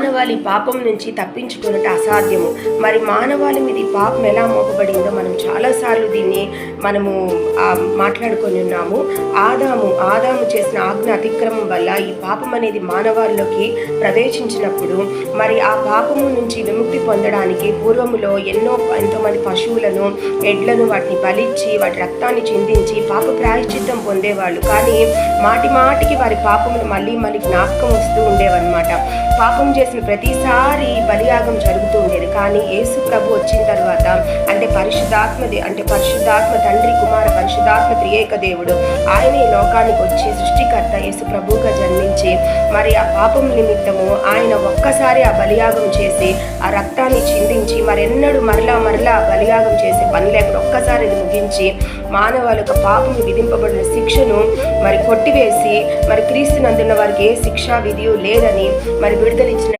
మానవాళి పాపం నుంచి తప్పించుకున్నట్టు అసాధ్యము. మరి మానవాళి మీద ఈ పాపం ఎలా మోపబడిందో మనం చాలాసార్లు దీన్ని మనము మాట్లాడుకొని ఉన్నాము. ఆదాము చేసిన ఆజ్ఞ అతిక్రమం వల్ల ఈ పాపం అనేది మానవాళిలోకి ప్రవేశించినప్పుడు మరి ఆ పాపము నుంచి విముక్తి పొందడానికి పూర్వములో ఎంతోమంది పశువులను, ఎడ్లను వాటిని బలిచ్చి వాటి రక్తాన్ని చిందించి పాప ప్రాయశ్చిత్తం పొందేవాళ్ళు. కానీ మాటికి వారి పాపములు మళ్ళీ జ్ఞాపకం వస్తూ ఉండేవన్నమాట. పాపం చేసిన ప్రతిసారి బలియాగం జరుగుతూ ఉండేది. కానీ యేసు ప్రభు వచ్చిన తర్వాత అంటే పరిశుద్ధాత్మ తండ్రి, కుమార, పరిశుద్ధాత్మ త్రియేక దేవుడు ఆయన ఈ లోకానికి వచ్చి సృష్టికర్త యేసు ప్రభువుగా జన్మించి మరి ఆ పాపం నిమిత్తము ఆయన ఒక్కసారి ఆ బలియాగం చేసి ఆ రక్తాన్ని చిందించి మరెన్నడూ మరలా బలియాగం చేసే పని లేకుండా ఒక్కసారి ఇది ముగించి మానవాళికి పాపం విధింపబడిన శిక్షను మరి కొట్టివేసి మరి క్రీస్తునందున్న వారికి ఏ శిక్షా విధి లేదని మరి విడుదలిచ్చిన